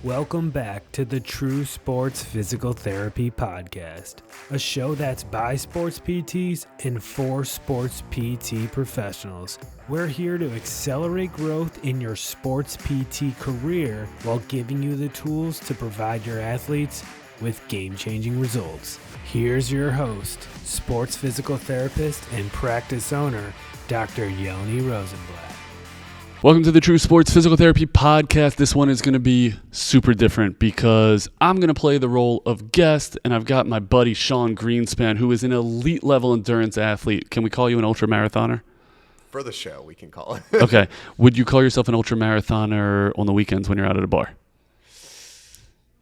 Welcome back to the True Sports Physical Therapy Podcast, a show that's by sports PTs and for sports PT professionals. We're here to accelerate growth in your sports PT career while giving you the tools to provide your athletes with game-changing results. Here's your host, sports physical therapist and practice owner, Dr. Yoni Rosenblatt. Welcome to the True Sports Physical Therapy Podcast. This one is going to be super different because I'm going to play the role of guest, and I've got my buddy Sean Greenspan, who is an elite level endurance athlete. Can we call you an ultramarathoner? For the show, we can call it. Okay. Would you call yourself an ultramarathoner on the weekends when you're out at a bar?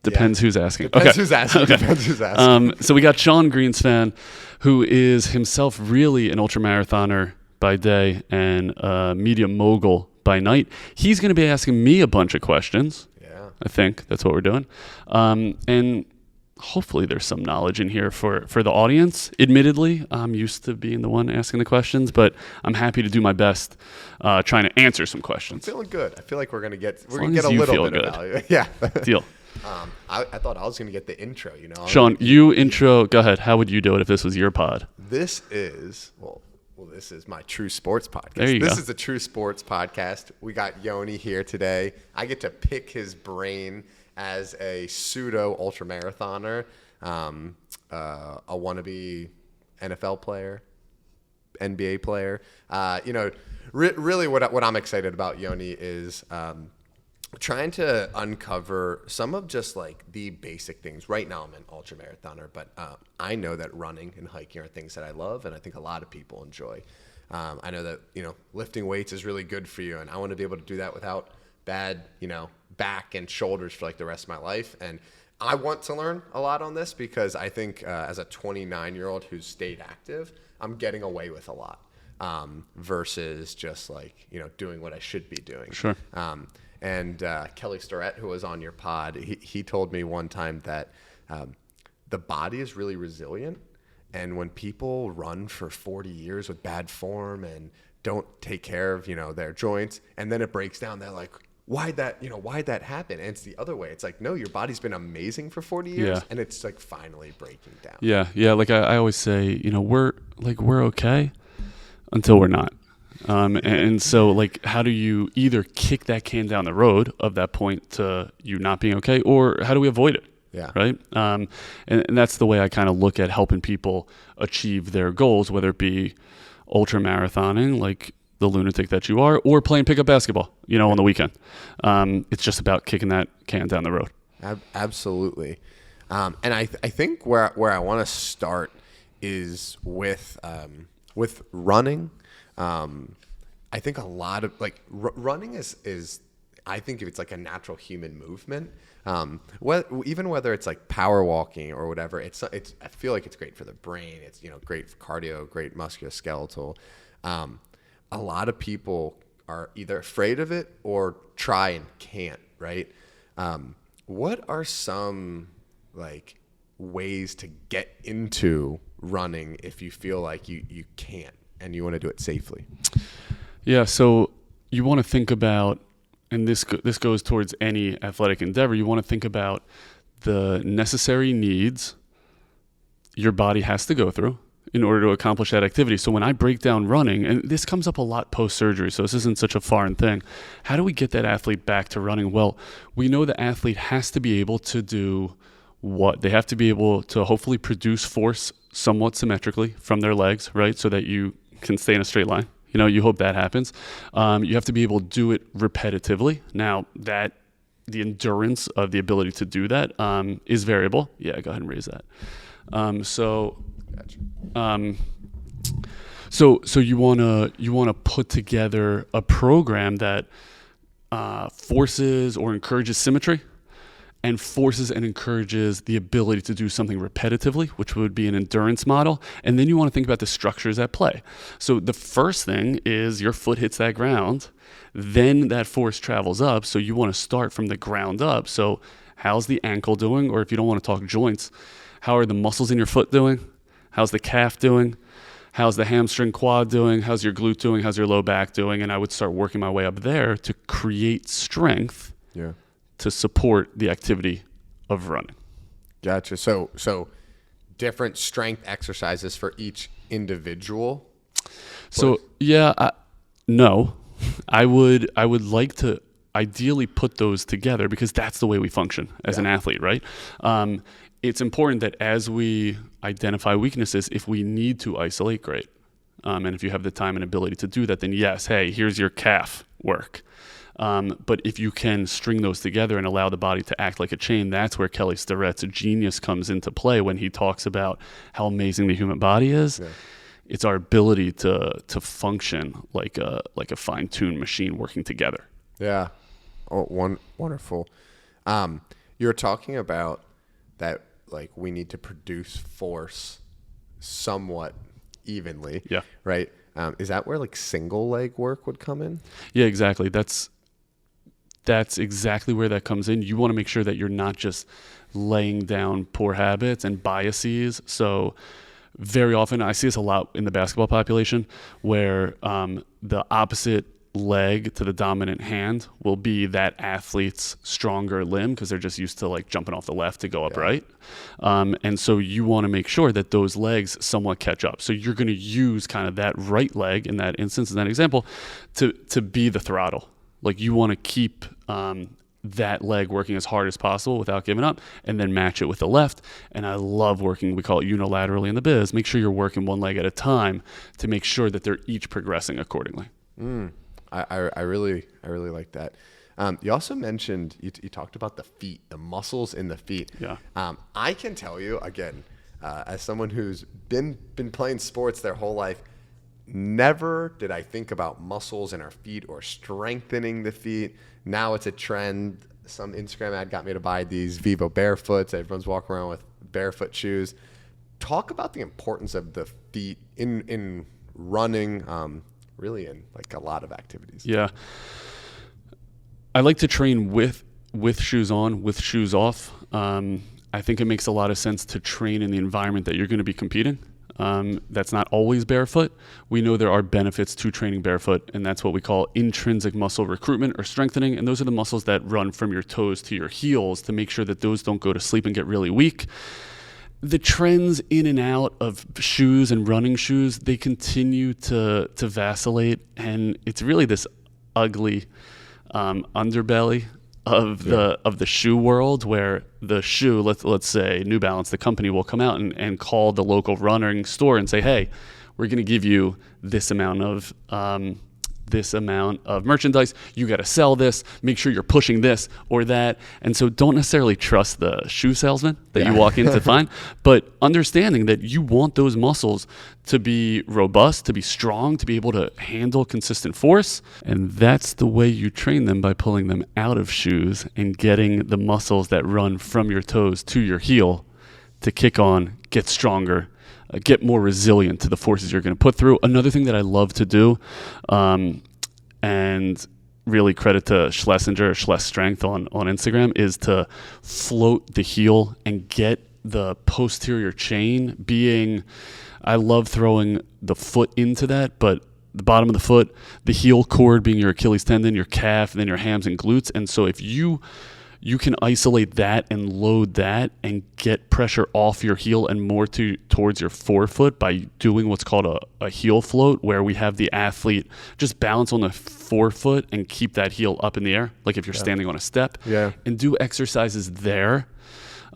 Depends who's asking. Depends okay. who's asking. Okay. Depends who's asking. So we got Sean Greenspan, who is himself really an ultramarathoner by day and a media mogul by night. He's going to be asking me a bunch of questions. Yeah. I think that's what we're doing. And hopefully there's some knowledge in here for the audience. Admittedly, I'm used to being the one asking the questions, but I'm happy to do my best trying to answer some questions. I'm feeling good. I feel like we're going to get a as you little feel bit good. of value. Yeah. Deal. I thought I was going to get the intro, you know. Sean, you intro. Go ahead. How would you do it if this was your pod? This is, this is my True Sports Podcast. There you go. This is the True Sports Podcast. We got Yoni here today. I get to pick his brain as a pseudo ultramarathoner, a wannabe NFL player, NBA player. Really what I'm excited about, Yoni, is trying to uncover some of just like the basic things. Right now I'm an ultramarathoner, but I know that running and hiking are things that I love, and I think a lot of people enjoy. I know that, lifting weights is really good for you, and I want to be able to do that without bad, back and shoulders for like the rest of my life. And I want to learn a lot on this because I think as a 29-year-old who's stayed active, I'm getting away with a lot versus just like, doing what I should be doing. Sure. And Kelly Starrett, who was on your pod, he told me one time that the body is really resilient. And when people run for 40 years with bad form and don't take care of, their joints, and then it breaks down, they're like, why'd that happen? And it's the other way. It's like, no, your body's been amazing for 40 years, and it's like finally breaking down. Yeah. Like I always say, we're okay until we're not. And so, like, how do you either kick that can down the road of that point to you not being okay, or how do we avoid it? Yeah. Right. And that's the way I kind of look at helping people achieve their goals, whether it be ultra marathoning, like the lunatic that you are, or playing pickup basketball, on the weekend. It's just about kicking that can down the road. Absolutely. And I think where I want to start is with running. I think a lot of running is I think if it's like a natural human movement, even whether it's like power walking or whatever, it's I feel like it's great for the brain. It's great for cardio, great musculoskeletal. A lot of people are either afraid of it or try and can't. Right? What are some like ways to get into running if you feel like you can't and you want to do it safely? Yeah, so you want to think about, and this goes towards any athletic endeavor, you want to think about the necessary needs your body has to go through in order to accomplish that activity. So when I break down running, and this comes up a lot post-surgery, so this isn't such a foreign thing, how do we get that athlete back to running? Well, we know the athlete has to be able to do what? They have to be able to hopefully produce force somewhat symmetrically from their legs, right? So that you can stay in a straight line. You hope that happens. You have to be able to do it repetitively. Now, the endurance of the ability to do that is variable. Yeah, go ahead and raise that. So you wanna put together a program that forces or encourages symmetry, and forces and encourages the ability to do something repetitively, which would be an endurance model. And then you want to think about the structures at play. So the first thing is your foot hits that ground, then that force travels up. So you want to start from the ground up. So how's the ankle doing? Or if you don't want to talk joints, how are the muscles in your foot doing? How's the calf doing? How's the hamstring quad doing? How's your glute doing? How's your low back doing? And I would start working my way up there to create strength to support the activity of running. Gotcha. So different strength exercises for each individual. So no, I would like to ideally put those together because that's the way we function as an athlete, right? It's important that as we identify weaknesses, if we need to isolate, great. And if you have the time and ability to do that, then yes, hey, here's your calf work. But if you can string those together and allow the body to act like a chain, that's where Kelly Starrett's genius comes into play when he talks about how amazing the human body is. Yeah. It's our ability to function like a fine-tuned machine working together. Yeah. Oh, wonderful. You're talking about that, like, we need to produce force somewhat evenly. Yeah. Right. Is that where like single leg work would come in? Yeah, exactly. That's exactly where that comes in. You want to make sure that you're not just laying down poor habits and biases. So very often, I see this a lot in the basketball population, where the opposite leg to the dominant hand will be that athlete's stronger limb because they're just used to like jumping off the left to go up right. And so you want to make sure that those legs somewhat catch up. So you're going to use kind of that right leg in that instance, in that example, to be the throttle. Like you want to keep that leg working as hard as possible without giving up, and then match it with the left. And I love working, we call it unilaterally in the biz. Make sure you're working one leg at a time to make sure that they're each progressing accordingly. I really like that. You also mentioned, you talked about the feet, the muscles in the feet. Yeah. I can tell you, again, as someone who's been playing sports their whole life, never did I think about muscles in our feet or strengthening the feet. Now it's a trend. Some Instagram ad got me to buy these Vivo barefoots. Everyone's walking around with barefoot shoes. Talk about the importance of the feet in running, really in like a lot of activities. Yeah. I like to train with shoes on, with shoes off. I think it makes a lot of sense to train in the environment that you're going to be competing. That's not always barefoot. We know there are benefits to training barefoot, and that's what we call intrinsic muscle recruitment or strengthening. And those are the muscles that run from your toes to your heels to make sure that those don't go to sleep and get really weak. The trends in and out of shoes and running shoes, they continue to vacillate, and it's really this ugly underbelly of the shoe world, where the shoe, let's say New Balance, the company, will come out and call the local running store and say, hey, we're going to give you this amount of merchandise. You got to sell this. Make sure you're pushing this or that. And so don't necessarily trust the shoe salesman that you walk in to find, but understanding that you want those muscles to be robust, to be strong, to be able to handle consistent force. And that's the way you train them, by pulling them out of shoes and getting the muscles that run from your toes to your heel to kick on, get stronger, get more resilient to the forces you're going to put through. Another thing that I love to do, and really credit to Schlesinger, Schles Strength on Instagram, is to float the heel and get the posterior chain being, I love throwing the foot into that, but the bottom of the foot, the heel cord being your Achilles tendon, your calf, and then your hams and glutes. And so if you can isolate that and load that and get pressure off your heel and more towards your forefoot by doing what's called a heel float, where we have the athlete just balance on the forefoot and keep that heel up in the air, like if you're standing on a step, and do exercises there.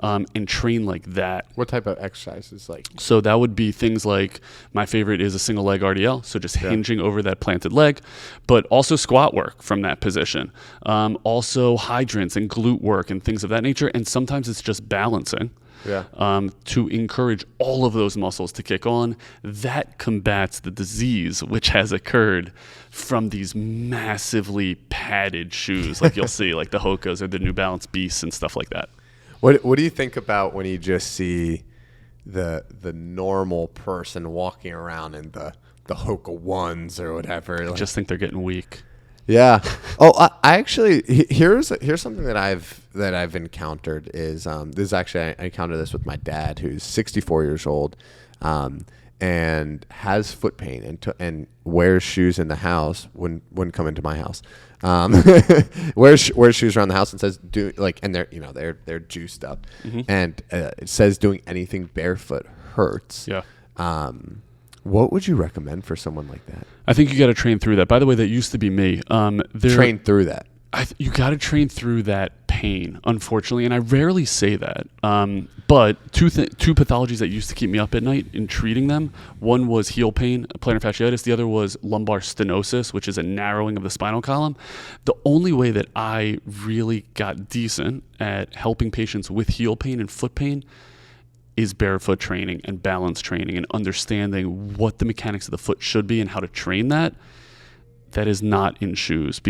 And train like that. What type of exercises? Like, so that would be things like, my favorite is a single leg RDL, so just hinging over that planted leg, but also squat work from that position. Also hydrants and glute work and things of that nature. And sometimes it's just balancing to encourage all of those muscles to kick on. That combats the disease which has occurred from these massively padded shoes, like you'll see, like the Hokas or the New Balance Beasts and stuff like that. What do you think about when you just see the normal person walking around in the Hoka ones or whatever? I just think they're getting weak. Yeah. Oh, I actually, here's something that I've encountered is this is actually, I encountered this with my dad, who's 64 years old, and has foot pain and wears shoes in the house, wouldn't come into my house. Wears shoes around the house and says and they're juiced up, and it says doing anything barefoot hurts. Yeah. What would you recommend for someone like that? I think you got to train through that. By the way, that used to be me. Train through that. You got to train through that pain, unfortunately, and I rarely say that. But two pathologies that used to keep me up at night in treating them. One was heel pain, plantar fasciitis. The other was lumbar stenosis, which is a narrowing of the spinal column. The only way that I really got decent at helping patients with heel pain and foot pain is barefoot training and balance training and understanding what the mechanics of the foot should be and how to train that. That is not in shoes,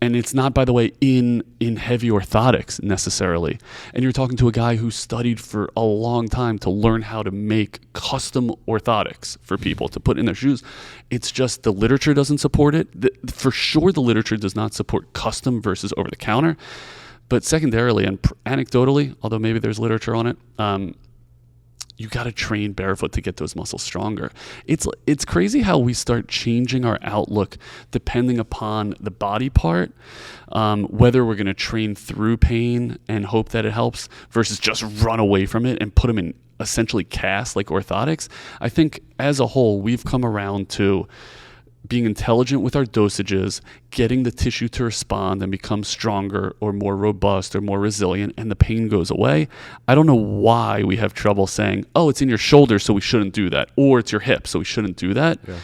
and it's not, by the way, in heavy orthotics necessarily. And you're talking to a guy who studied for a long time to learn how to make custom orthotics for people to put in their shoes. It's just the literature doesn't support it. For sure, the literature does not support custom versus over the counter. But secondarily and anecdotally, although maybe there's literature on it, you got to train barefoot to get those muscles stronger. It's crazy how we start changing our outlook depending upon the body part, whether we're going to train through pain and hope that it helps versus just run away from it and put them in essentially casts like orthotics. I think as a whole, we've come around to being intelligent with our dosages, getting the tissue to respond and become stronger or more robust or more resilient, and the pain goes away. I don't know why we have trouble saying, oh, it's in your shoulder, so we shouldn't do that, or it's your hip, so we shouldn't do that. Yeah.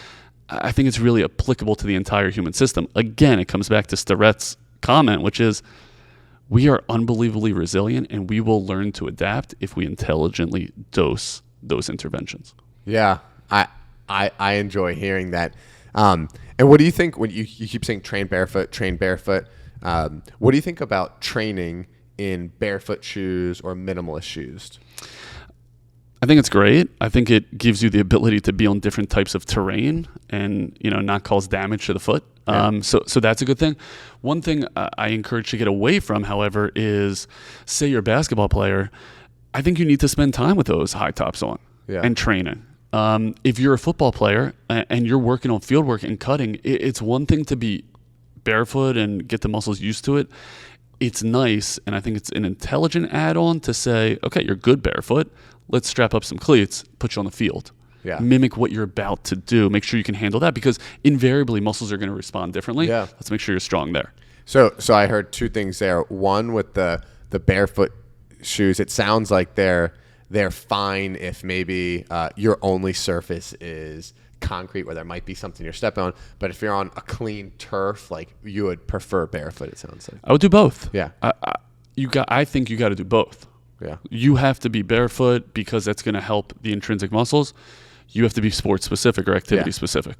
I think it's really applicable to the entire human system. Again, it comes back to Starrett's comment, which is we are unbelievably resilient, and we will learn to adapt if we intelligently dose those interventions. Yeah, I enjoy hearing that. And what do you think when you keep saying train barefoot? What do you think about training in barefoot shoes or minimalist shoes? I think it's great. I think it gives you the ability to be on different types of terrain and, not cause damage to the foot. Yeah. So that's a good thing. One thing I encourage to get away from, however, is say you're a basketball player. I think you need to spend time with those high tops on and training. If you're a football player and you're working on field work and cutting, it's one thing to be barefoot and get the muscles used to it. It's nice, and I think it's an intelligent add-on to say, okay, you're good barefoot. Let's strap up some cleats, put you on the field. Yeah. Mimic what you're about to do. Make sure you can handle that because invariably muscles are going to respond differently. Yeah. Let's make sure you're strong there. So I heard two things there. One, with the barefoot shoes, it sounds like they're fine if maybe your only surface is concrete where there might be something you're stepping on. But if you're on a clean turf, like you would prefer barefoot, it sounds like. I would do both. Yeah. I think you got to do both. Yeah. You have to be barefoot because that's going to help the intrinsic muscles. You have to be sports specific or activity specific.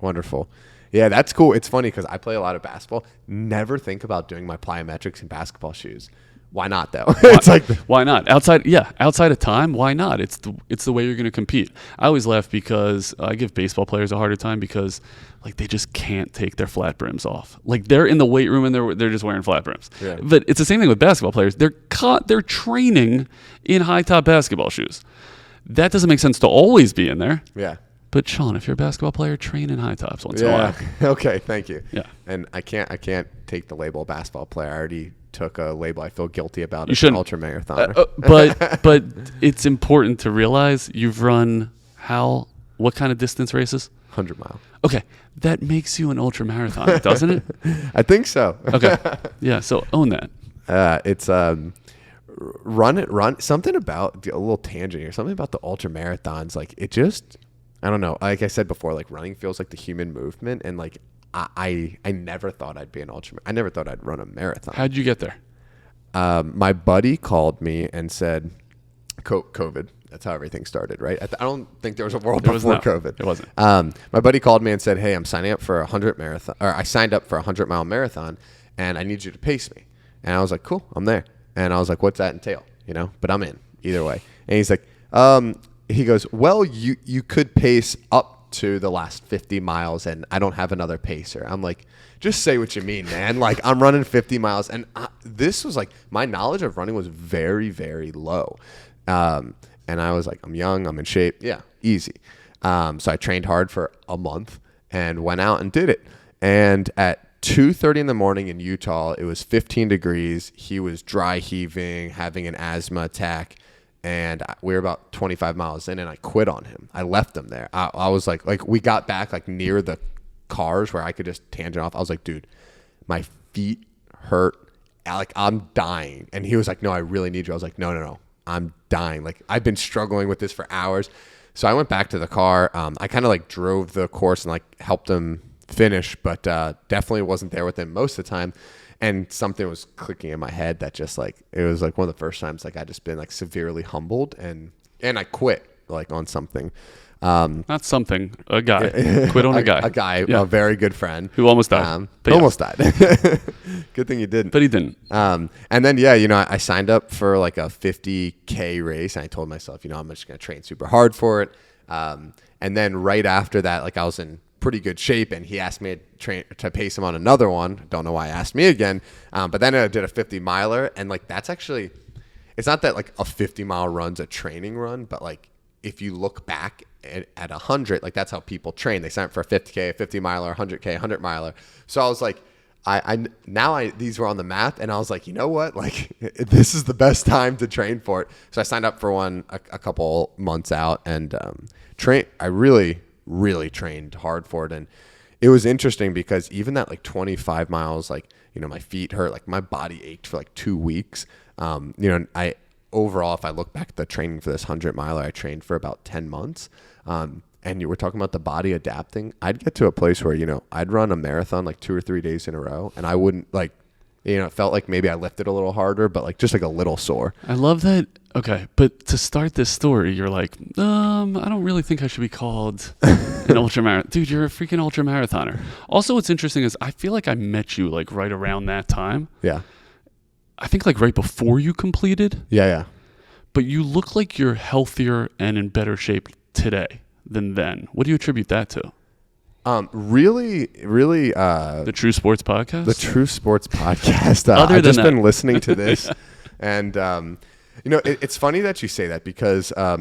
Wonderful. Yeah, that's cool. It's funny because I play a lot of basketball. Never think about doing my plyometrics in basketball shoes. Why not though? It's like why not? Outside of time, why not? It's the way you're going to compete. I always laugh because I give baseball players a harder time because like they just can't take their flat brims off. Like they're in the weight room and they're just wearing flat brims. Yeah. But it's the same thing with basketball players. They're training in high top basketball shoes. That doesn't make sense to always be in there. Yeah. But Sean, if you're a basketball player, train in high tops once in a while. Okay, thank you. Yeah. And I can't take the label basketball player. I already took a label. I feel guilty about it. You shouldn't. Ultramarathoner. But it's important to realize you've run what kind of distance races? 100 mile. Okay, that makes you an ultramarathoner, doesn't it? I think so. Okay, yeah. So own that. It's run something about a little tangent here. Something about the ultramarathons. Like it just, I don't know. Like I said before, like running feels like the human movement, and like I never thought I'd be an ultra. I never thought I'd run a marathon. How'd you get there? My buddy called me and said, COVID. That's how everything started, right? I don't think there was a world before COVID. It wasn't. My buddy called me and said, "Hey, I'm signing up for I signed up for a 100-mile marathon, and I need you to pace me." And I was like, "Cool, I'm there." And I was like, "What's that entail?" But I'm in either way. And he's like, he goes, "Well, you could pace up to the last 50 miles, and I don't have another pacer." I'm like, "Just say what you mean, man." Like I'm running 50 miles, and this was like my knowledge of running was very, very low. And I was like, I'm young, I'm in shape. Yeah, easy. So I trained hard for a month and went out and did it. And at 2:30 in the morning in Utah, it was 15 degrees. He was dry heaving, having an asthma attack. And we were about 25 miles in, and I quit on him. I left him there. I was like we got back like near the cars where I could just tangent off. I was like, dude, my feet hurt. Like, I'm dying. And he was like, no, I really need you. I was like, no, I'm dying. Like, I've been struggling with this for hours. So I went back to the car. I kind of like drove the course and like helped him finish, but definitely wasn't there with him most of the time. And something was clicking in my head that just like, it was like one of the first times like I just been like severely humbled and I quit like on something. Not something, a guy. Quit on a guy. A guy, a very good friend. Who almost died. Almost died. Good thing you didn't. But he didn't. And then, I signed up for like a 50K race, and I told myself, I'm just going to train super hard for it. And then right after that, like I was in pretty good shape, and he asked me to pace him on another one. Don't know why he asked me again. But then I did a 50 miler, and like that's actually, it's not that like a 50-mile run's a training run, but like if you look back at 100, like that's how people train. They sign up for a 50K, a 50 miler, 100K, 100 miler. So I was like, these were on the map, and I was like, you know what? Like, this is the best time to train for it. So I signed up for one a couple months out, and I really, really trained hard for it. And it was interesting because even that like 25 miles, like, my feet hurt, like my body ached for like 2 weeks. Overall, if I look back at the training for this 100 miler, I trained for about 10 months. And you were talking about the body adapting. I'd get to a place where, I'd run a marathon like 2 or 3 days in a row, and I wouldn't like, it felt like maybe I lifted a little harder, but like just like a little sore. I love that. Okay. But to start this story, you're like, I don't really think I should be called an ultramarathon. Dude, you're a freaking ultramarathoner. Also, what's interesting is I feel like I met you like right around that time. Yeah. I think like right before you completed. Yeah. But you look like you're healthier and in better shape today than then. What do you attribute that to? Really, the True Sports Podcast? The True Sports Podcast. I've just been listening to this. And, it's funny that you say that because, I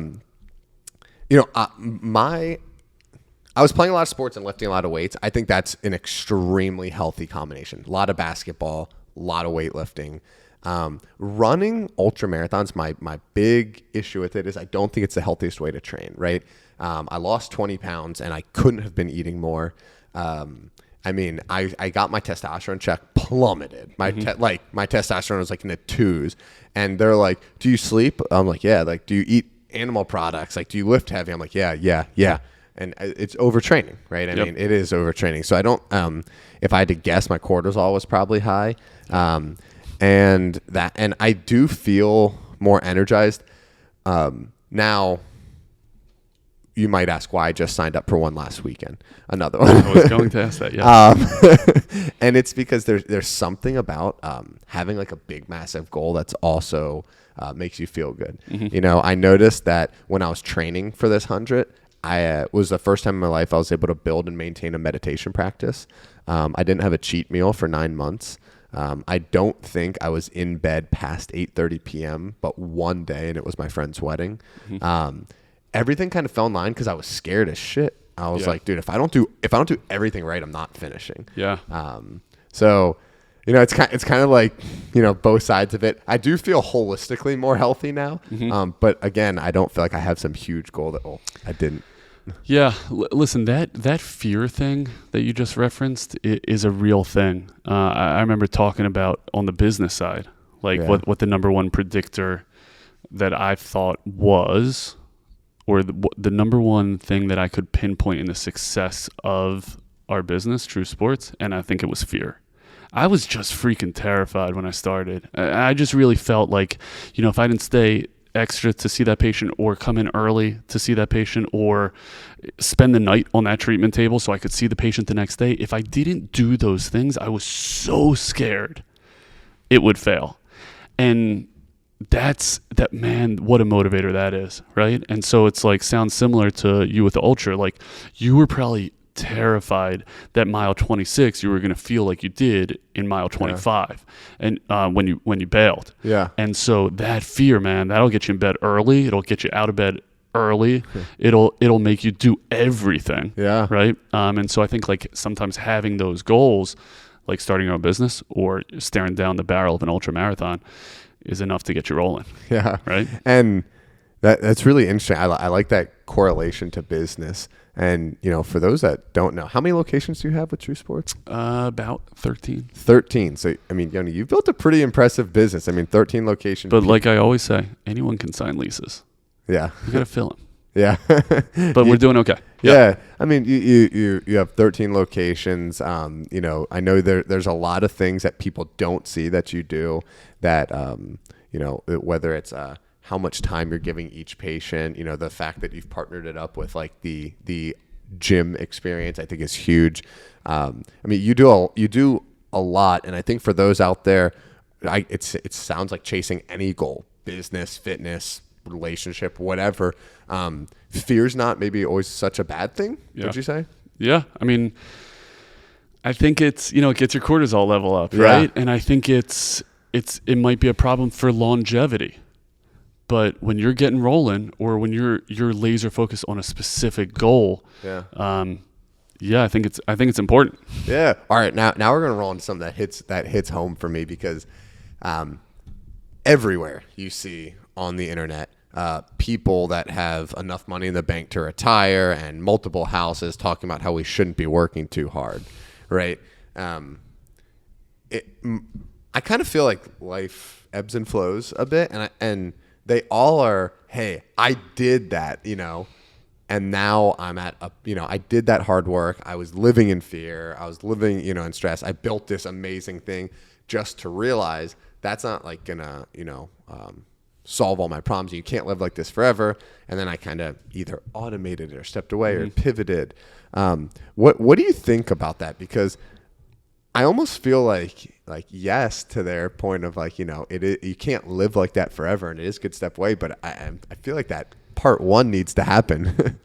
was playing a lot of sports and lifting a lot of weights. I think that's an extremely healthy combination. A lot of basketball, a lot of weightlifting. Running ultra marathons, my big issue with it is I don't think it's the healthiest way to train, right? I lost 20 pounds and I couldn't have been eating more. I got my testosterone check plummeted. My testosterone was like in the 2s, and they're like, do you sleep? I'm like, yeah. Like, do you eat animal products? Like, do you lift heavy? I'm like, yeah. And it's overtraining, right? I mean, it is overtraining. So I don't, if I had to guess, my cortisol was probably high. And I do feel more energized. Now you might ask why I just signed up for one last weekend, another one. I was going to ask that. Yeah. And it's because there's something about, having like a big, massive goal that's also, makes you feel good. Mm-hmm. I noticed that when I was training for this 100, was the first time in my life I was able to build and maintain a meditation practice. I didn't have a cheat meal for 9 months. I don't think I was in bed past 8:30 p.m., but one day, and it was my friend's wedding. Mm-hmm. Everything kind of fell in line because I was scared as shit. I was like, dude, if I don't do everything right, I'm not finishing. Yeah. So, it's kind of like, both sides of it. I do feel holistically more healthy now. Mm-hmm. But again, I don't feel like I have some huge goal that, I didn't. Yeah. Listen, that fear thing that you just referenced is a real thing. I remember talking about on the business side, like what the number one predictor that I thought was, or the number one thing that I could pinpoint in the success of our business, True Sports, and I think it was fear. I was just freaking terrified when I started. I just really felt like, if I didn't stay extra to see that patient, or come in early to see that patient, or spend the night on that treatment table so I could see the patient the next day, if I didn't do those things, I was so scared it would fail. And man, what a motivator that is, right? And so it's like, sounds similar to you with the ultra. Like, you were probably terrified that mile 26 you were going to feel like you did in mile 25 and when you bailed. Yeah. And so that fear, man, that'll get you in bed early. It'll get you out of bed early, it'll make you do everything. Yeah. Right. And so I think like sometimes having those goals, like starting your own business or staring down the barrel of an ultra marathon, is enough to get you rolling. Yeah. Right. And that's really interesting. I like that correlation to business. And, for those that don't know, how many locations do you have with True Sports? About 13. 13. So, Yoni, you've built a pretty impressive business. 13 locations. But like I always say, anyone can sign leases. Yeah. You got to fill them. Yeah. But we're doing okay. Yeah. You have 13 locations. I know there's a lot of things that people don't see that you do that, whether it's how much time you're giving each patient, the fact that you've partnered it up with like the gym experience, I think is huge. You do a lot. And I think for those out there, it sounds like chasing any goal, business, fitness, relationship, whatever. Fear's not maybe always such a bad thing. Yeah. Would you say? Yeah. I think it's, it gets your cortisol level up, right? And I think it might be a problem for longevity. But when you're getting rolling, or when you're laser focused on a specific goal, I think it's important. Yeah. All right. Now we're gonna roll into something that hits home for me, because everywhere you see on the internet, people that have enough money in the bank to retire and multiple houses talking about how we shouldn't be working too hard, right? I kind of feel like life ebbs and flows a bit, and they all are, hey, I did that, and now I'm at I did that hard work. I was living in fear. I was living, in stress. I built this amazing thing just to realize that's not like gonna, solve all my problems. You can't live like this forever. And then I kind of either automated it or stepped away or pivoted. What do you think about that? Because I almost feel like yes to their point of you can't live like that forever, and it is a good step away. But I feel like that part one needs to happen.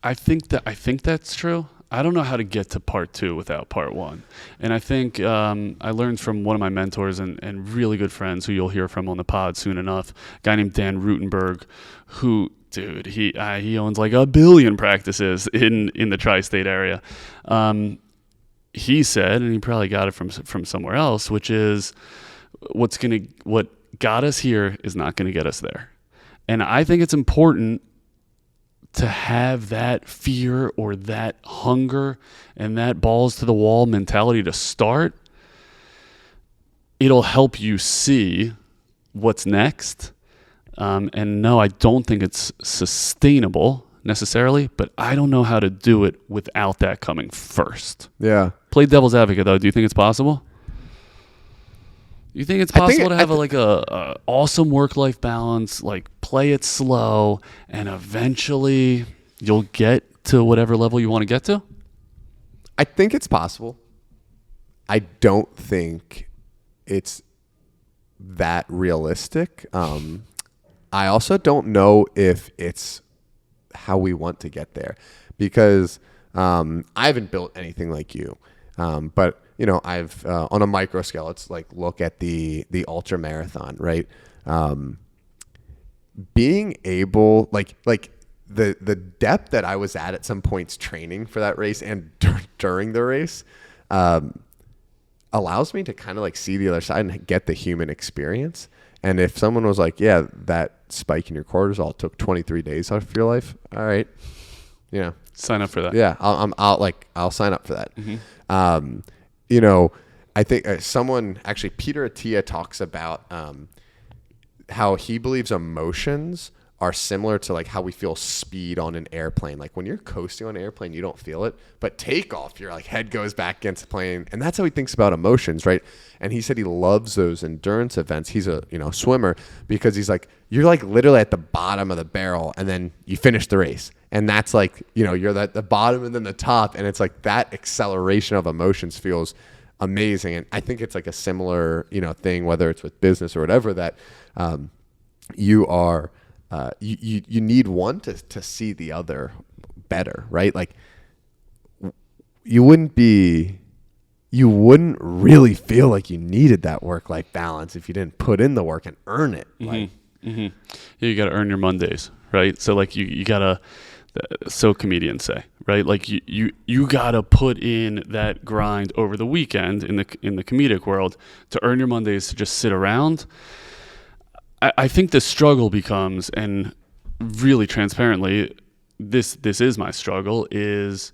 I think that's true. I don't know how to get to part two without part one. And I think I learned from one of my mentors and really good friends who you'll hear from on the pod soon enough, a guy named Dan Rutenberg, who, dude, he owns like 1 billion practices in the tri-state area. He said, and he probably got it from somewhere else, which is what got us here is not going to get us there. And I think it's important to have that fear or that hunger and that balls to the wall mentality to start. It'll help you see what's next. And no, I don't think it's sustainable necessarily, but I don't know how to do it without that coming first. Yeah. Play devil's advocate though. Do you think it's possible? You think it's possible to have a awesome work-life balance, like play it slow, and eventually you'll get to whatever level you want to get to? I think it's possible. I don't think it's that realistic. I also don't know if it's how we want to get there, because I haven't built anything like you, but I've on a micro scale, let's like look at the ultra marathon, right? Being able like the depth that I was at some points training for that race and during the race allows me to kind of like see the other side and get the human experience. And if someone was like, yeah, that spike in your cortisol took 23 days out of your life, all right, sign up for that. Yeah, I'll sign up for that. Mm-hmm. I think someone, actually Peter Attia, talks about how he believes emotions are similar to like how we feel speed on an airplane. Like when you're coasting on an airplane, you don't feel it, but takeoff, your like head goes back against the plane, and that's how he thinks about emotions, right? And he said he loves those endurance events. He's a swimmer, because he's like, you're like literally at the bottom of the barrel, and then you finish the race, and that's like you're at the bottom and then the top, and it's like that acceleration of emotions feels amazing. And I think it's like a similar thing, whether it's with business or whatever, that you are. You need one to see the other better, right? Like you wouldn't really feel like you needed that work-life balance if you didn't put in the work and earn it. Mm-hmm. Yeah, you got to earn your Mondays, right? So like you gotta, so comedians say, right? Like you gotta put in that grind over the weekend in the comedic world to earn your Mondays to just sit around. I think the struggle becomes, and really transparently, this is my struggle, is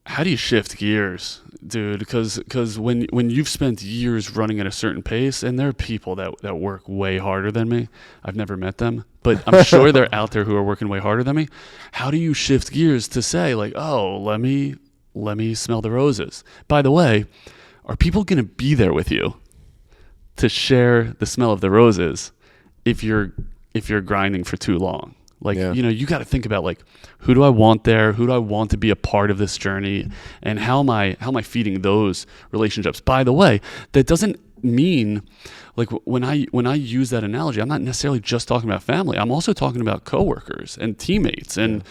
how do you shift gears, dude? Because when you've spent years running at a certain pace, and there are people that work way harder than me. I've never met them, but I'm sure they're out there who are working way harder than me. How do you shift gears to say like, oh, let me smell the roses? By the way, are people going to be there with you to share the smell of the roses if you're grinding for too long? Like, you got to think about like, who do I want there? Who do I want to be a part of this journey? And how am I feeding those relationships? By the way, that doesn't mean like when I use that analogy, I'm not necessarily just talking about family. I'm also talking about coworkers and teammates and,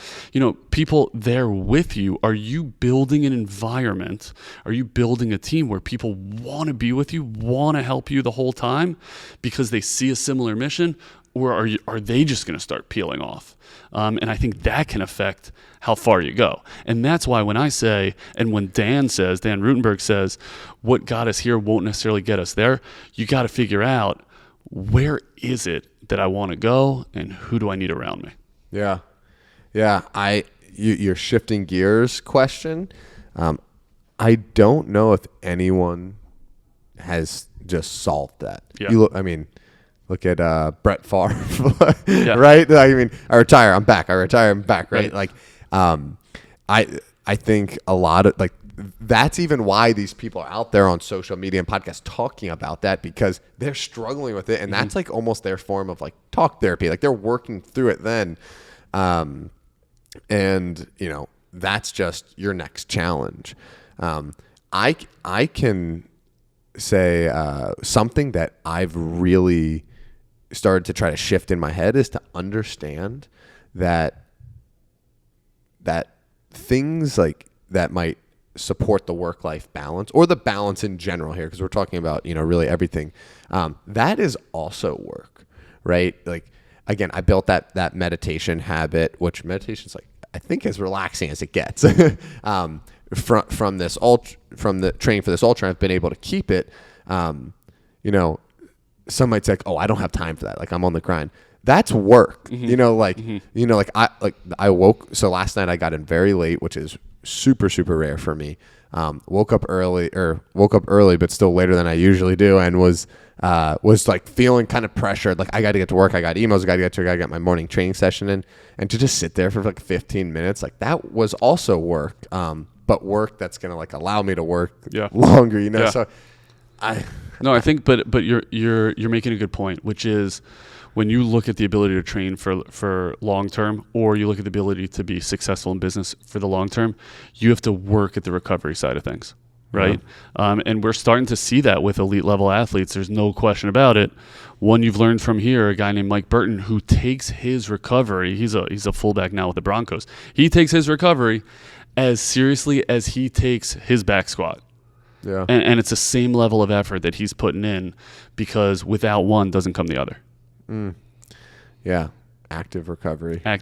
people there with you. Are you building an environment? Are you building a team where people want to be with you, want to help you the whole time because they see a similar mission? Or are they just going to start peeling off? And I think that can affect how far you go. And that's why when I say, and when Dan Rutenberg says, what got us here won't necessarily get us there, you got to figure out, where is it that I want to go and who do I need around me? Yeah. Yeah. Your shifting gears question. I don't know if anyone has just solved that. Yeah. Look at Brett Favre, Yeah. right? I mean, I retire, I'm back. Right? Like, I think a lot of like that's even why these people are out there on social media and podcasts talking about that, because they're struggling with it, and that's like almost their form of like talk therapy. Like they're working through it then, and that's just your next challenge. I can say something that I've really started to try to shift in my head is to understand that things like that might support the work-life balance, or the balance in general here, because we're talking about really everything, that is also work, right? Like again, I built that meditation habit, which meditation's like I think as relaxing as it gets. From the training for this ultra, I've been able to keep it. Some might say, "Oh, I don't have time for that. Like I'm on the grind." That's work. I woke. So last night I got in very late, which is super, super rare for me. Woke up early, but still later than I usually do, and was like feeling kind of pressured. Like I got to get to work. I got emails. I got to get my morning training session in, and to just sit there for like 15 minutes, like that was also work. But work that's gonna like allow me to work longer. Yeah. So I think, but you're making a good point, which is when you look at the ability to train for long term, or you look at the ability to be successful in business for the long term, you have to work at the recovery side of things, right? Yeah. And we're starting to see that with elite level athletes. There's no question about it. One you've learned from here, a guy named Mike Burton, who takes his recovery. He's a fullback now with the Broncos. He takes his recovery as seriously as he takes his back squat. Yeah. And it's the same level of effort that he's putting in, because without one doesn't come the other. Yeah. Active recovery. Yeah.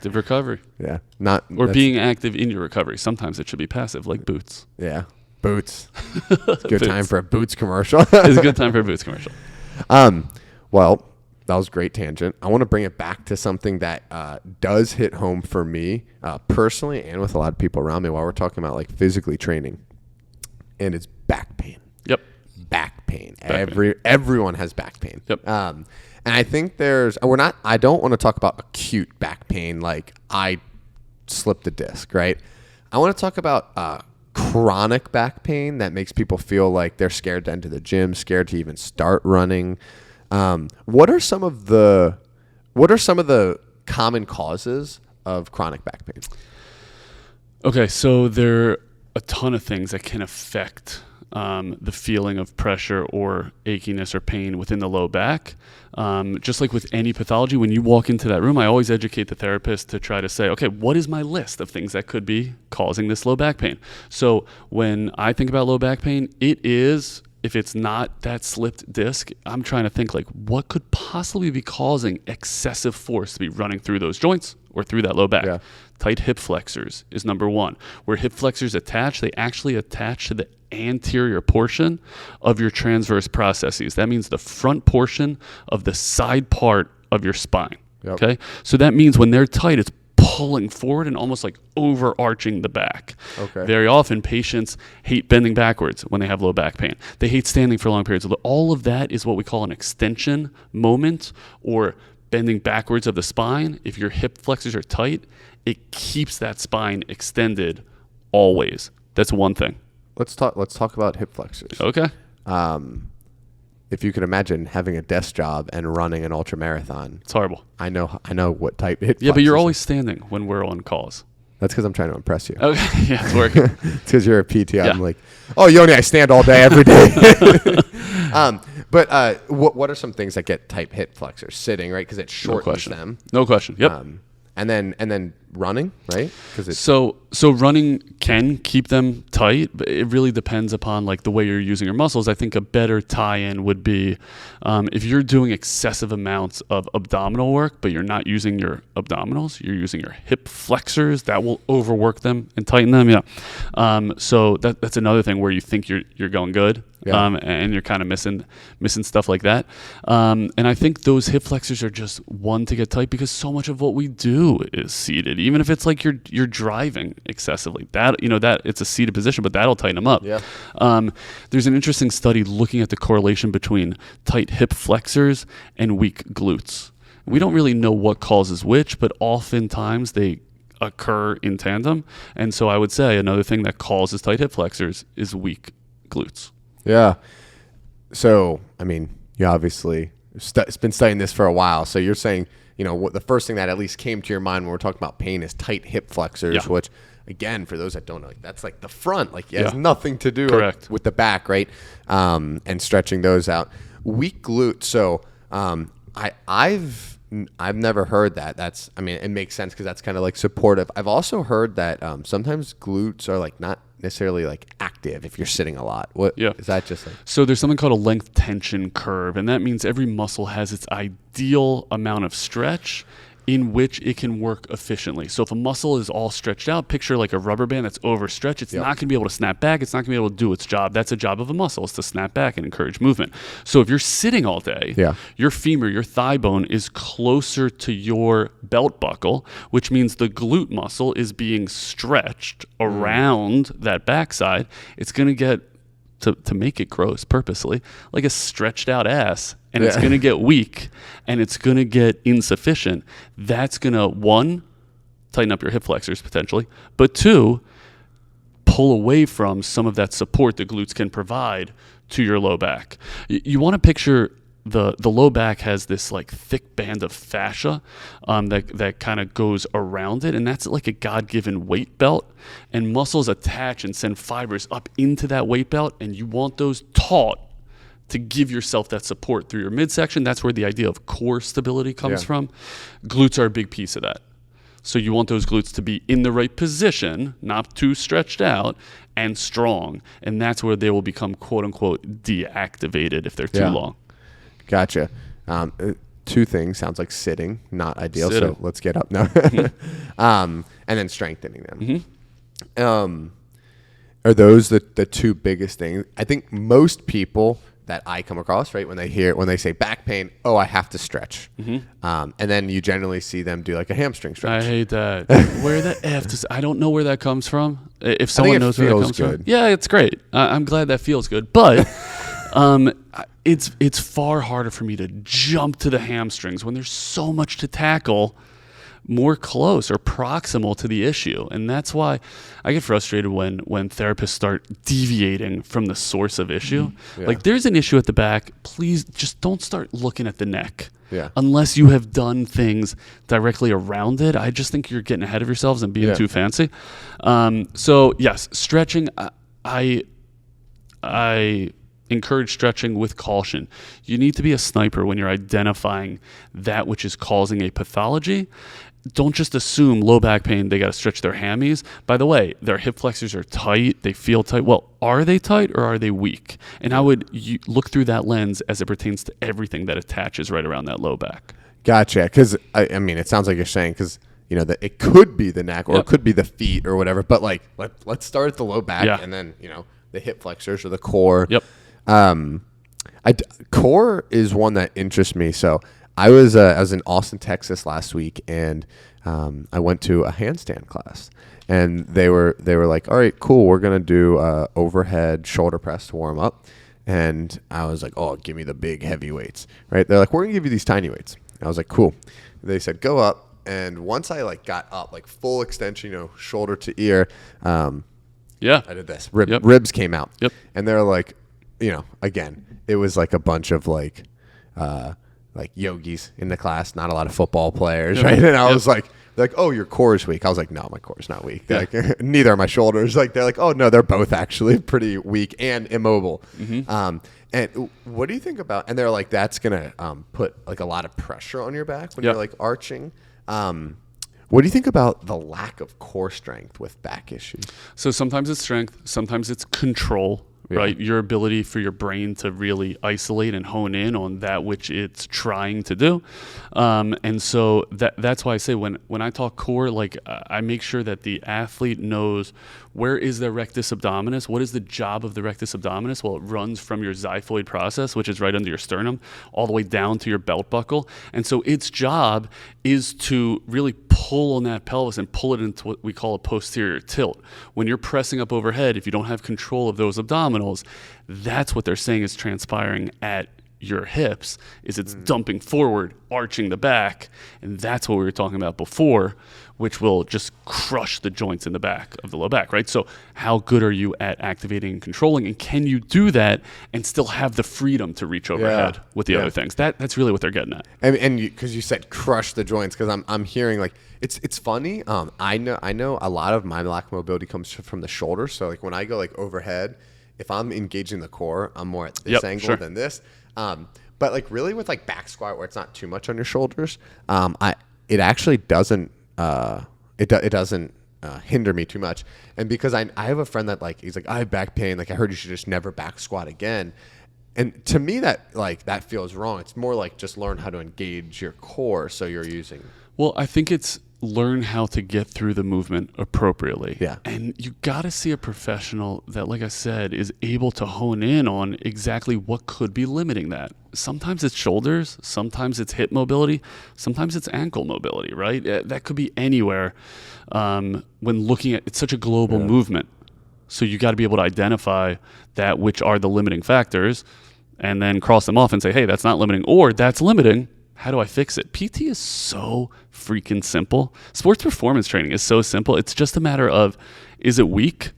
Or being active in your recovery. Sometimes it should be passive, like boots. Yeah. Boots. It's a good time for a Boots commercial. It's a good time for a Boots commercial. Well, that was a great tangent. I want to bring it back to something that does hit home for me personally, and with a lot of people around me while we're talking about like physically training, and it's back pain. Yep. Back pain. Everyone has back pain. Yep. And I think I don't want to talk about acute back pain like I slipped a disc, right? I want to talk about chronic back pain that makes people feel like they're scared to enter the gym, scared to even start running. What are some of the common causes of chronic back pain? Okay, so there are a ton of things that can affect the feeling of pressure or achiness or pain within the low back. Just like with any pathology, when you walk into that room, I always educate the therapist to try to say, okay, what is my list of things that could be causing this low back pain? So when I think about low back pain, it is if it's not that slipped disc, I'm trying to think like what could possibly be causing excessive force to be running through those joints or through that low back. Yeah. Tight hip flexors is number one. Where hip flexors attach, they actually attach to the anterior portion of your transverse processes. That means the front portion of the side part of your spine. Yep. Okay? So that means when they're tight, it's pulling forward and almost like overarching the back. Okay. Very often patients hate bending backwards when they have low back pain. They hate standing for long periods. All of that is what we call an extension moment or bending backwards of the spine. If your hip flexors are tight, it keeps that spine extended always. That's one thing. Let's talk about hip flexors. Okay. If you could imagine having a desk job and running an ultramarathon, It's horrible. I know what type hip. Yeah, but you're flexors always standing when we're on calls. That's because I'm trying to impress you. Okay. Yeah, it's working. It's because you're a PT. I'm Yeah. like, oh, Yoni, I stand all day, every day. But what are some things that get tight hip flexors? Sitting, right? Because it No shortens question. them. No question. Yep. And then running, right? Because it's So running can keep them tight, but it really depends upon like the way you're using your muscles. I think a better tie-in would be if you're doing excessive amounts of abdominal work, but you're not using your abdominals, you're using your hip flexors. That will overwork them and tighten them. Yeah. So that's another thing where you think you're going good. Yeah. And you're kind of missing stuff like that. And I think those hip flexors are just one to get tight because so much of what we do is seated. Even if it's like you're driving excessively, that it's a seated position, but that'll tighten them up. Yeah. There's an interesting study looking at the correlation between tight hip flexors and weak glutes. We don't really know what causes which, but oftentimes they occur in tandem. And so I would say another thing that causes tight hip flexors is weak glutes. Yeah. So, I mean, you obviously been studying this for a while. So you're saying, what the first thing that at least came to your mind when we're talking about pain is tight hip flexors, Yeah. which, again, for those that don't know, that's like the front. Like it has Yeah. nothing to do Correct. with the back, right? And stretching those out. Weak glute. So I've never heard that. It makes sense because that's kind of like supportive. I've also heard that sometimes glutes are like not necessarily like active if you're sitting a lot. What is that just like? So there's something called a length tension curve, and that means every muscle has its ideal amount of stretch in which it can work efficiently. So if a muscle is all stretched out, picture like a rubber band that's overstretched, it's not going to be able to snap back. It's not going to be able to do its job. That's a job of a muscle, is to snap back and encourage movement. So if you're sitting all day, your femur, your thigh bone is closer to your belt buckle, which means the glute muscle is being stretched around that backside. It's going to get, to make it gross purposely, like a stretched out ass. And it's going to get weak and it's going to get insufficient. That's going to, one, tighten up your hip flexors potentially, but two, pull away from some of that support the glutes can provide to your low back. You want to picture the low back has this like thick band of fascia that kind of goes around it, and that's like a God-given weight belt, and muscles attach and send fibers up into that weight belt, and you want those taut to give yourself that support through your midsection. That's where the idea of core stability comes from. Glutes are a big piece of that. So you want those glutes to be in the right position, not too stretched out, and strong. And that's where they will become, quote unquote, deactivated if they're too long. Gotcha. Two things. Sounds like sitting, not ideal. Sitting. So let's get up now. And then strengthening them. Are those the two biggest things? I think most people that I come across, right, when they say back pain, oh, I have to stretch. And then you generally see them do like a hamstring stretch. I hate that. Where the F does, I don't know where that comes from. If someone knows where that comes from. Yeah, it's great. I'm glad that feels good. But it's far harder for me to jump to the hamstrings when there's so much to tackle more close or proximal to the issue. And that's why I get frustrated when therapists start deviating from the source of issue. Like there's an issue at the back, please just don't start looking at the neck. Unless you have done things directly around it. I just think you're getting ahead of yourselves and being too fancy. So yes, stretching, I encourage stretching with caution. You need to be a sniper when you're identifying that which is causing a pathology. Don't just assume low back pain, they got to stretch their hammies. By the way, their hip flexors are tight. They feel tight. Well, are they tight or are they weak? And I would look through that lens as it pertains to everything that attaches right around that low back. Gotcha. Because, I mean, it sounds like you're saying, because, you know, that it could be the neck or it could be the feet or whatever. But, like, let's start at the low back and then, you know, the hip flexors or the core. Yep. Core is one that interests me. So I was in Austin, Texas last week, and I went to a handstand class, and they were like, all right, cool, we're gonna do overhead shoulder press to warm up, and I was like, oh, give me the big heavy weights, right? They're like, we're gonna give you these tiny weights. I was like, cool. They said go up, and once I like got up, like full extension, you know, shoulder to ear, I did this. Ribs came out, and they're like, you know, again, it was like a bunch of like yogis in the class, not a lot of football players, right? And I was like, they're like, oh, your core is weak. I was like, no, my core is not weak. They're like, neither are my shoulders. Like, they're like, oh no, they're both actually pretty weak and immobile. And what do you think about? And they're like, that's gonna put like a lot of pressure on your back when you're like arching. What do you think about the lack of core strength with back issues? So sometimes it's strength, sometimes it's control. Right, your ability for your brain to really isolate and hone in on that which it's trying to do, and so that's why I say when I talk core, like I make sure that the athlete knows where is the rectus abdominis. What is the job of the rectus abdominis? Well, it runs from your xiphoid process, which is right under your sternum, all the way down to your belt buckle, and so its job is to really pull on that pelvis and pull it into what we call a posterior tilt. When you're pressing up overhead, if you don't have control of those abdominals, that's what they're saying is transpiring at your hips, is it's dumping forward, arching the back, and that's what we were talking about before, which will just crush the joints in the back of the low back, right? So how good are you at activating and controlling, and can you do that and still have the freedom to reach overhead with the other things? That's really what they're getting at. And because you said crush the joints, because I'm hearing like it's funny. I know a lot of my lack of mobility comes from the shoulders. So like when I go like overhead, if I'm engaging the core, I'm more at this angle than this. But like really with like back squat where it's not too much on your shoulders, it actually doesn't it doesn't hinder me too much. And because I have a friend that like he's like, I have back pain, like I heard you should just never back squat again. And to me that feels wrong. It's more like just learn how to engage your core so you're using. Well, I think it's learn how to get through the movement appropriately. Yeah. And you got to see a professional that, like I said, is able to hone in on exactly what could be limiting that. Sometimes it's shoulders, sometimes it's hip mobility, sometimes it's ankle mobility, right? That could be anywhere when looking at it's such a global movement. So you got to be able to identify that which are the limiting factors and then cross them off and say, hey, that's not limiting, or that's limiting. How do I fix it? PT is so freaking simple. Sports performance training is so simple. It's just a matter of, is it weak?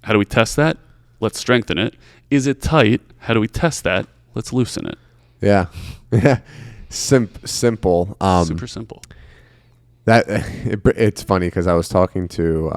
How do we test that? Let's strengthen it. Is it tight? How do we test that? Let's loosen it. Yeah. Simple. Super simple. It's funny because I was talking to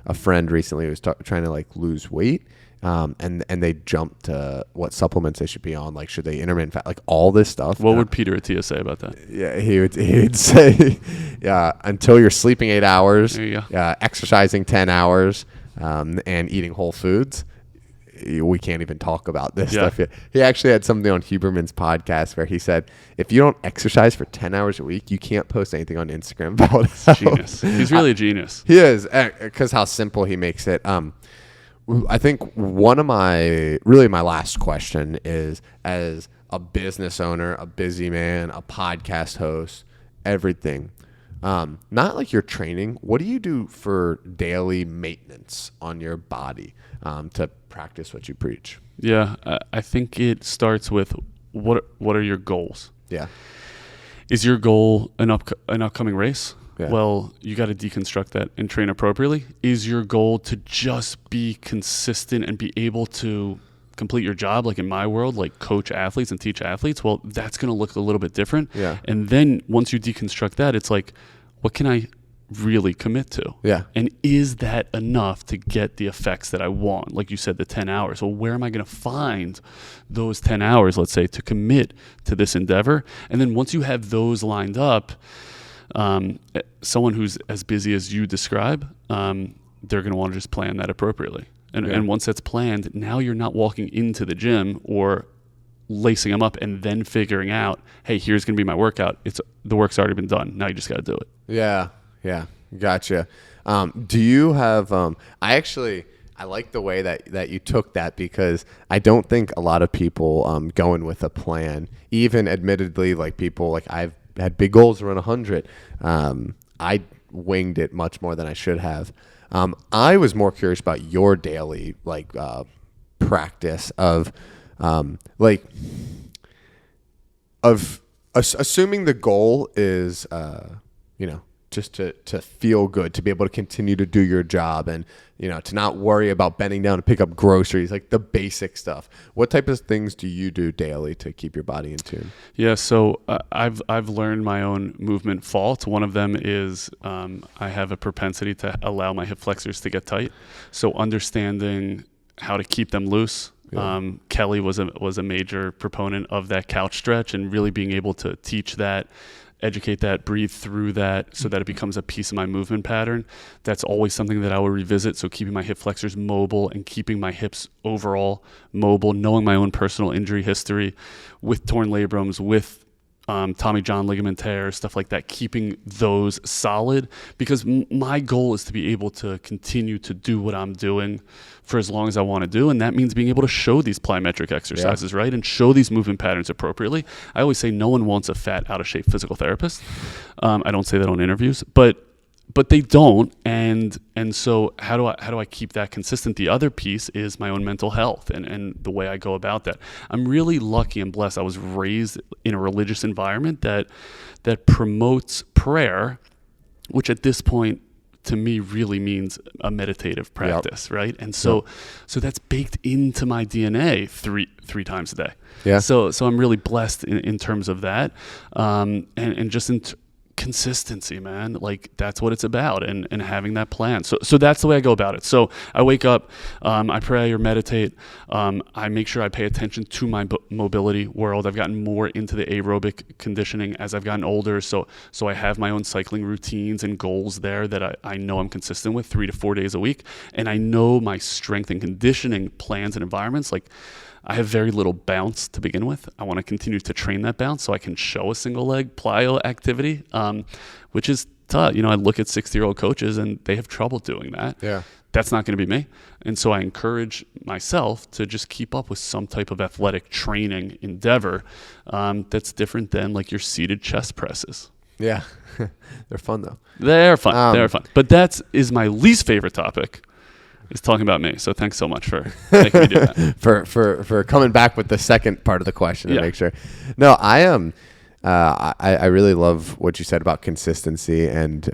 a friend recently who was trying to like lose weight. And they jumped to what supplements they should be on. Like, should they intermittent fat? Like all this stuff. What would Peter Attia say about that? Yeah, he'd say, until you're sleeping 8 hours, there you go. Exercising 10 hours, and eating whole foods, we can't even talk about this stuff yet. He actually had something on Huberman's podcast where he said, if you don't exercise for 10 hours a week, you can't post anything on Instagram about it. Genius. He's really a genius. He is, because how simple he makes it. I think one of my last question is, as a business owner, a busy man, a podcast host, everything, not like your training, what do you do for daily maintenance on your body to practice what you preach? Yeah, I think it starts with what are your goals? Yeah. Is your goal an upcoming race? Yeah. Well, you got to deconstruct that and train appropriately. Is your goal to just be consistent and be able to complete your job, like in my world, like coach athletes and teach athletes? Well, that's going to look a little bit different. Yeah. And then once you deconstruct that, it's like, what can I really commit to? Yeah. And is that enough to get the effects that I want? Like you said, the 10 hours. Well, where am I going to find those 10 hours, let's say, to commit to this endeavor? And then once you have those lined up, someone who's as busy as you describe, they're going to want to just plan that appropriately. And once that's planned, now you're not walking into the gym or lacing them up and then figuring out, hey, here's going to be my workout. The work's already been done. Now you just got to do it. Yeah. Gotcha. Do you have, I like the way that you took that, because I don't think a lot of people go in with a plan, even admittedly, like people, like I've had big goals around 100. I winged it much more than I should have. I was more curious about your daily practice of assuming the goal is just to feel good, to be able to continue to do your job, and to not worry about bending down to pick up groceries, like the basic stuff. What type of things do you do daily to keep your body in tune? Yeah, so I've learned my own movement fault. One of them is I have a propensity to allow my hip flexors to get tight. So understanding how to keep them loose. Yeah. Kelly was a major proponent of that couch stretch, and really being able to teach that, educate that, breathe through that, so that it becomes a piece of my movement pattern. That's always something that I will revisit. So keeping my hip flexors mobile and keeping my hips overall mobile, knowing my own personal injury history with torn labrums, with Tommy John ligament tears, stuff like that, keeping those solid, because my goal is to be able to continue to do what I'm doing for as long as I want to do. And that means being able to show these plyometric exercises, right? And show these movement patterns appropriately. I always say no one wants a fat, out of shape physical therapist. I don't say that on interviews, but they don't. And so how do I keep that consistent? The other piece is my own mental health and the way I go about that. I'm really lucky and blessed. I was raised in a religious environment that promotes prayer, which at this point to me really means a meditative practice, right? And so that's baked into my DNA three times a day. Yeah. So I'm really blessed in terms of that, and just in consistency, man. Like that's what it's about, and having that plan. So that's the way I go about it. So I wake up, I pray or meditate. I make sure I pay attention to my mobility world. I've gotten more into the aerobic conditioning as I've gotten older. So I have my own cycling routines and goals there that I know I'm consistent with 3 to 4 days a week. And I know my strength and conditioning plans and environments. Like I have very little bounce to begin with. I want to continue to train that bounce so I can show a single leg plyo activity, which is tough. I look at 60-year-old coaches and they have trouble doing that. Yeah. That's not going to be me. And so I encourage myself to just keep up with some type of athletic training endeavor that's different than like your seated chest presses. Yeah. They're fun though. They're fun. But that is my least favorite topic. Is talking about me. So thanks so much for making me do that. for coming back with the second part of the question to make sure. No, I am. I really love what you said about consistency, and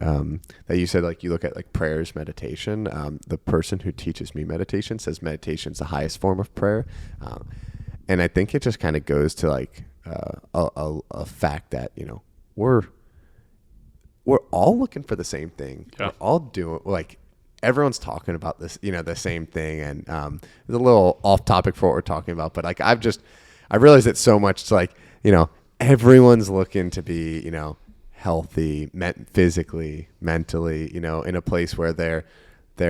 that you said like you look at like prayers, meditation. The person who teaches me meditation says meditation is the highest form of prayer, and I think it just kind of goes to like a fact that we're all looking for the same thing. Yeah. We're all doing like. Everyone's talking about this, the same thing, and it's a little off topic for what we're talking about, but like I realized it so much. It's like everyone's looking to be healthy, physically, mentally, in a place where they're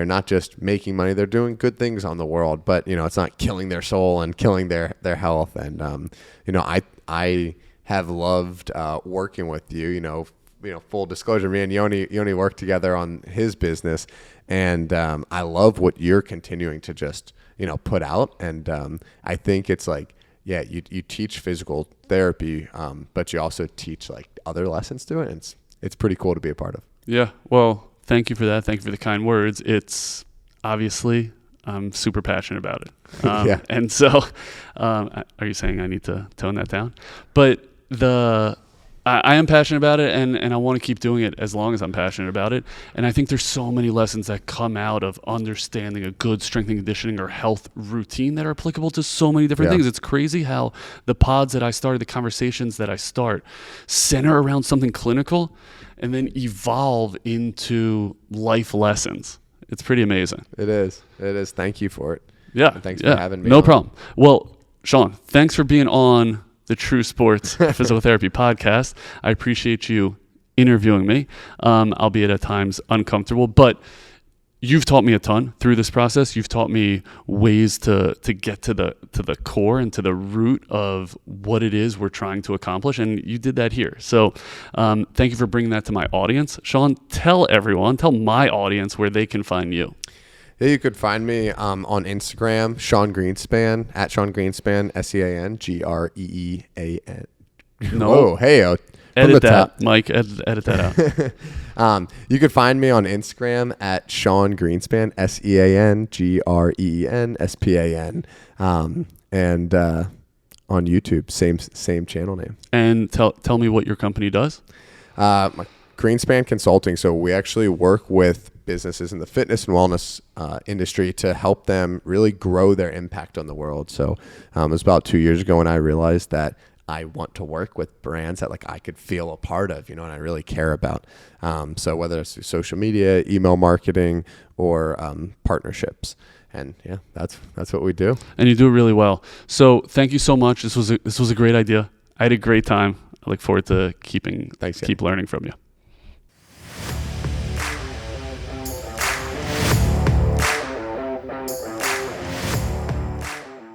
not just making money, they're doing good things on the world, but it's not killing their soul and killing their health. And I have loved working with you. Full disclosure, me and Yoni work together on his business, and I love what you're continuing to just put out. And I think it's like, yeah, you teach physical therapy, but you also teach like other lessons to it, and it's pretty cool to be a part of. Yeah, well, thank you for that. Thank you for the kind words. It's obviously I'm super passionate about it. Yeah. And so, are you saying I need to tone that down? But I am passionate about it, and I want to keep doing it as long as I'm passionate about it. And I think there's so many lessons that come out of understanding a good strength and conditioning or health routine that are applicable to so many different things. It's crazy how the pods that I started, the conversations that I start, center around something clinical and then evolve into life lessons. It's pretty amazing. It is. Thank you for it. Yeah. And thanks for having me. No problem. Well, Sean, thanks for being on the True Sports Physical Therapy podcast. I appreciate you interviewing me, albeit at times uncomfortable, but you've taught me a ton through this process. You've taught me ways to get to the core and to the root of what it is we're trying to accomplish, and you did that here. So thank you for bringing that to my audience. Sean, tell my audience where they can find you. Yeah, you could find me on Instagram, Sean Greenspan, at Sean Greenspan, SeanGreean. No. Oh, hey. Edit that, Mike. Edit that out. You could find me on Instagram at Sean Greenspan, SeanGreenspan, and on YouTube, same channel name. And tell me what your company does. Greenspan Consulting. So we actually work with businesses in the fitness and wellness industry to help them really grow their impact on the world. So it was about 2 years ago when I realized that I want to work with brands that I could feel a part of, and I really care about. So whether it's through social media, email marketing, or partnerships. And yeah, that's what we do. And you do it really well. So thank you so much. This was a great idea. I had a great time. I look forward to keep learning from you.